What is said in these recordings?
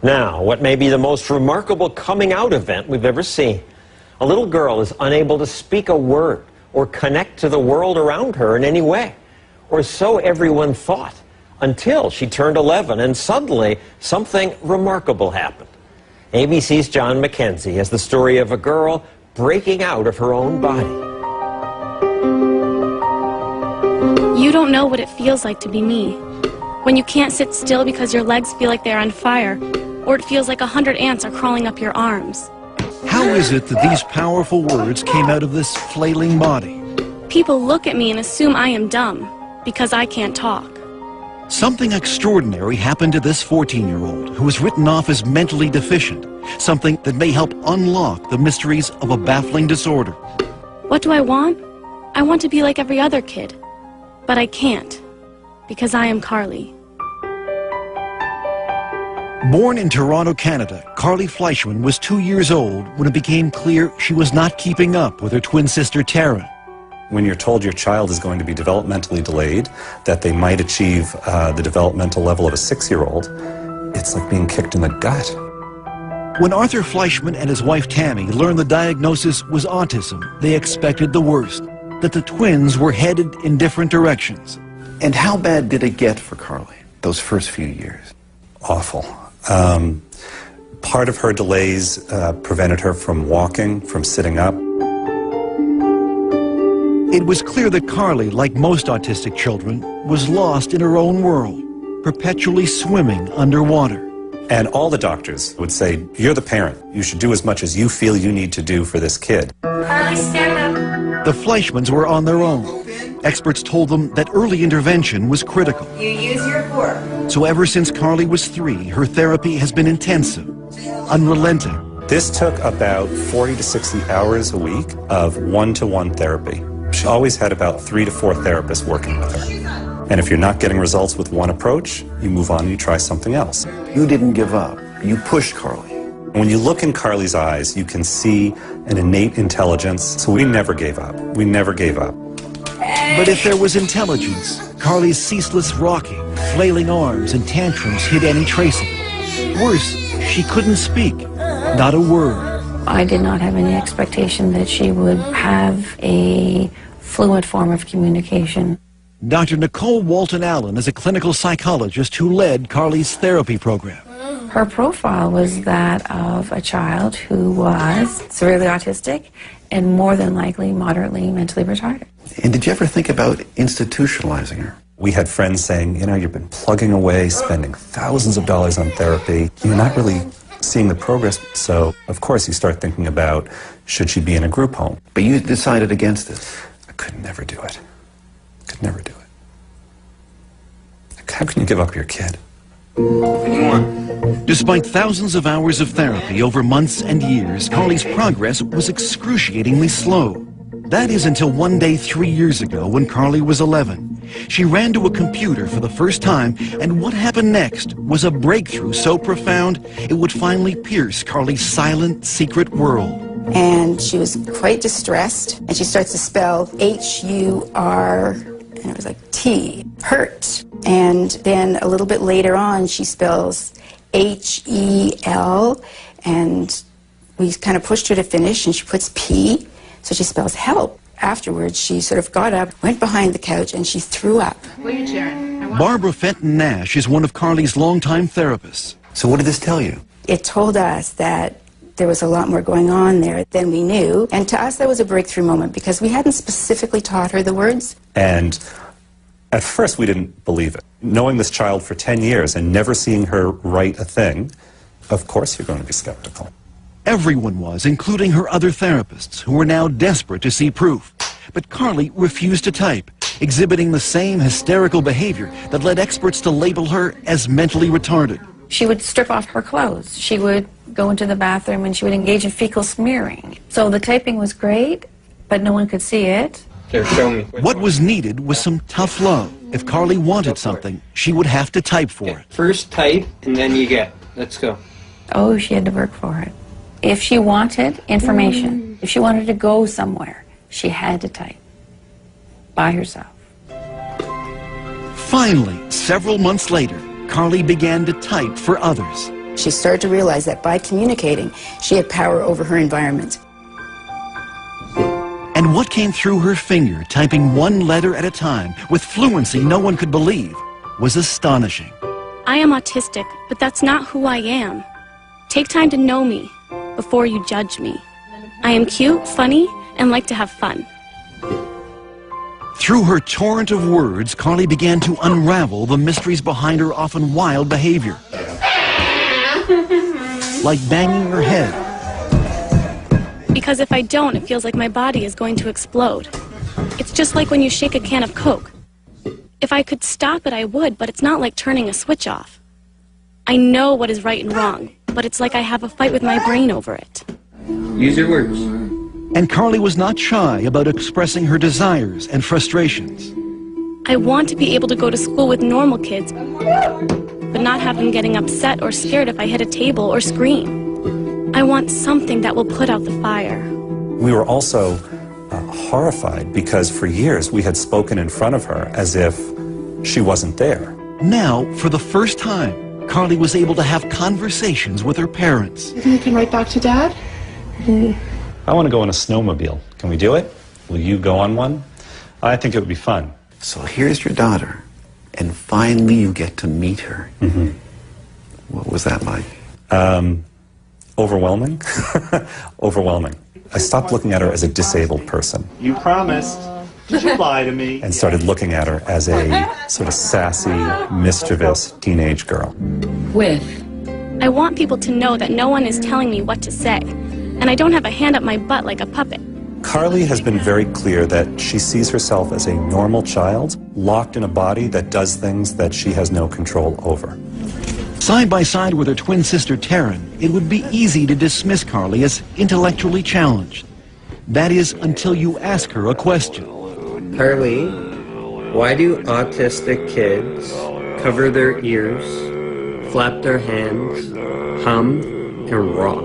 Now, what may be the most remarkable coming out event we've ever seen. A little girl is unable to speak a word or connect to the world around her in any way. Or so everyone thought, until she turned 11 and suddenly something remarkable happened. ABC's John McKenzie has the story of a girl breaking out of her own body. You don't know what it feels like to be me. When you can't sit still because your legs feel like they're on fire, or it feels like 100 ants are crawling up your arms. How is it that these powerful words came out of this flailing body? People look at me and assume I am dumb, because I can't talk. Something extraordinary happened to this 14-year-old who was written off as mentally deficient, something that may help unlock the mysteries of a baffling disorder. What do I want? I want to be like every other kid, but I can't, because I am Carly. Born in Toronto, Canada, Carly Fleischman was 2 years old when it became clear she was not keeping up with her twin sister Tara. When you're told your child is going to be developmentally delayed, that they might achieve the developmental level of a 6-year-old, it's like being kicked in the gut. When Arthur Fleischman and his wife Tammy learned the diagnosis was autism, they expected the worst, that the twins were headed in different directions. And how bad did it get for Carly, those first few years? Awful. Part of her delays prevented her from walking, from sitting up. It was clear that Carly, like most autistic children, was lost in her own world, perpetually swimming underwater. And all the doctors would say, you're the parent. You should do as much as you feel you need to do for this kid. Carly, stand up. The Fleischmans were on their own. Experts told them that early intervention was critical. You use your fork. So ever since Carly was 3, her therapy has been intensive, unrelenting. This took about 40 to 60 hours a week of one-to-one therapy. She always had about 3 to 4 therapists working with her. And if you're not getting results with one approach, you move on and you try something else. You didn't give up. You pushed Carly. When you look in Carly's eyes, you can see an innate intelligence. So we never gave up. We never gave up. But if there was intelligence, Carly's ceaseless rocking, flailing arms, and tantrums hid any trace of it. Worse, she couldn't speak, not a word. I did not have any expectation that she would have a fluent form of communication. Dr. Nicole Walton-Allen is a clinical psychologist who led Carly's therapy program. Her profile was that of a child who was severely autistic and more than likely moderately mentally retarded. And did you ever think about institutionalizing her? We had friends saying, you know, you've been plugging away, spending thousands of dollars on therapy. You're not really seeing the progress. So, of course, you start thinking about, should she be in a group home? But you decided against it. I could never do it. Could never do it. How can you give up your kid? Despite thousands of hours of therapy over months and years, Carly's progress was excruciatingly slow. That is until one day 3 years ago when Carly was 11. She ran to a computer for the first time, and what happened next was a breakthrough so profound it would finally pierce Carly's silent, secret world. And she was quite distressed, and she starts to spell H-U-R, and it was like T, hurt. And then a little bit later on, she spells H-E-L, and we kind of pushed her to finish, and she puts P, so she spells help. Afterwards, she sort of got up, went behind the couch, and she threw up. Barbara Fenton Nash is one of Carly's longtime therapists. So what did this tell you? It told us that there was a lot more going on there than we knew, and to us that was a breakthrough moment because we hadn't specifically taught her the words. And at first we didn't believe it. Knowing this child for 10 years and never seeing her write a thing, of course you're going to be skeptical. Everyone was, including her other therapists, who were now desperate to see proof. But Carly refused to type, exhibiting the same hysterical behavior that led experts to label her as mentally retarded. She would strip off her clothes. She would go into the bathroom and she would engage in fecal smearing. So the typing was great, but no one could see it. What was needed was some tough love. If Carly wanted something, she would have to type for it. First type, and then you get. Let's go. Oh, she had to work for it. If she wanted information, if she wanted to go somewhere, she had to type by herself. Finally, several months later, Carly began to type for others. She started to realize that by communicating, she had power over her environment. And what came through her finger, typing one letter at a time, with fluency no one could believe, was astonishing. I am autistic, but that's not who I am. Take time to know me before you judge me. I am cute, funny, and like to have fun. Through her torrent of words, Carly began to unravel the mysteries behind her often wild behavior. Like banging her head. Because if I don't, it feels like my body is going to explode. It's just like when you shake a can of Coke. If I could stop it, I would, but it's not like turning a switch off. I know what is right and wrong, but it's like I have a fight with my brain over it. Use your words. And Carly was not shy about expressing her desires and frustrations. I want to be able to go to school with normal kids, but not have them getting upset or scared if I hit a table or scream. I want something that will put out the fire. We were also horrified because for years we had spoken in front of her as if she wasn't there. Now, for the first time, Carly was able to have conversations with her parents. You think you can write back to Dad? I want to go on a snowmobile. Can we do it? Will you go on one? I think it would be fun. So here's your daughter, and finally you get to meet her. Mm-hmm. What was that like? Overwhelming. Overwhelming. I stopped looking at her as a disabled person. You promised. Did you lie to me? And started looking at her as a sort of sassy, mischievous teenage girl. I want people to know that no one is telling me what to say, and I don't have a hand up my butt like a puppet. Carly has been very clear that she sees herself as a normal child, locked in a body that does things that she has no control over. Side by side with her twin sister Taryn, it would be easy to dismiss Carly as intellectually challenged. That is, until you ask her a question. Carly, why do autistic kids cover their ears, flap their hands, hum, and rock?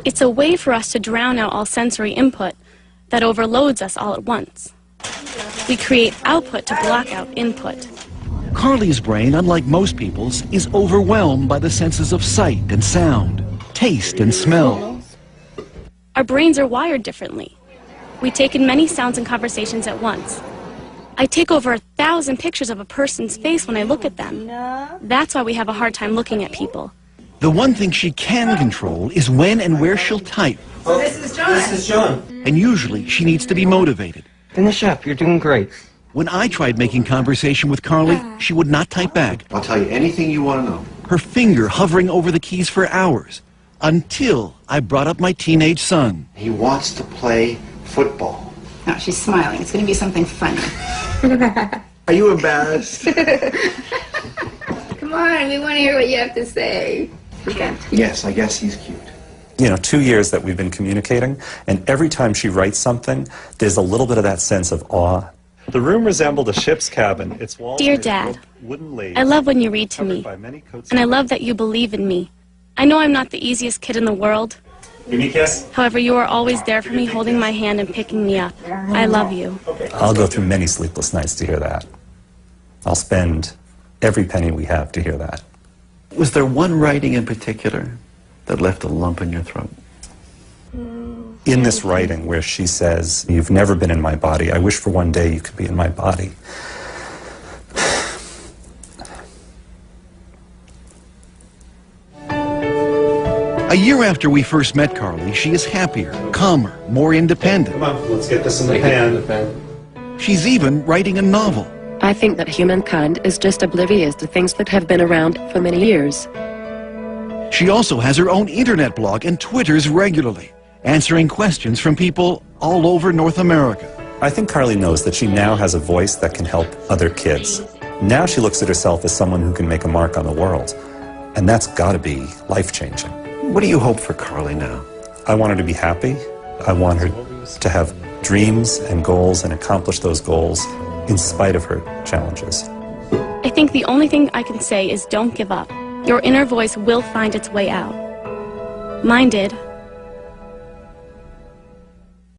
It's a way for us to drown out all sensory input that overloads us all at once. We create output to block out input. Carly's brain, unlike most people's, is overwhelmed by the senses of sight and sound, taste and smell. Our brains are wired differently. We take in many sounds and conversations at once. I take over 1,000 pictures of a person's face when I look at them. That's why we have a hard time looking at people. The one thing she can control is when and where she'll type. Oh, this is John. This is John. And usually she needs to be motivated. Finish up. You're doing great. When I tried making conversation with Carly, she would not type back. I'll tell you anything you want to know. Her finger hovering over the keys for hours, until I brought up my teenage son. He wants to play football. Oh, she's smiling. It's going to be something funny. Are you embarrassed? Come on, we want to hear what you have to say. Yes, I guess he's cute. You know, 2 years that we've been communicating, and every time she writes something, there's a little bit of that sense of awe. The room resembled a ship's cabin. Its walls Dear made of Dad, wooden laths I love when you read to me, covered by many coats and I of love that you believe in me. I know I'm not the easiest kid in the world. Give me a kiss. However, you are always there for me, holding my hand and picking me up. I love you. I'll go through many sleepless nights to hear that. I'll spend every penny we have to hear that. Was there one writing in particular that left a lump in your throat? In this writing where she says, "You've never been in my body. I wish for one day you could be in my body." A year after we first met Carly, she is happier, calmer, more independent. Come on, let's get this in the pan. She's even writing a novel. I think that humankind is just oblivious to things that have been around for many years. She also has her own internet blog and twitters regularly, answering questions from people all over North America. I think Carly knows that she now has a voice that can help other kids. Now she looks at herself as someone who can make a mark on the world. And that's got to be life-changing. What do you hope for Carly now? I want her to be happy. I want her to have dreams and goals and accomplish those goals in spite of her challenges. I think the only thing I can say is don't give up. Your inner voice will find its way out. Mine did.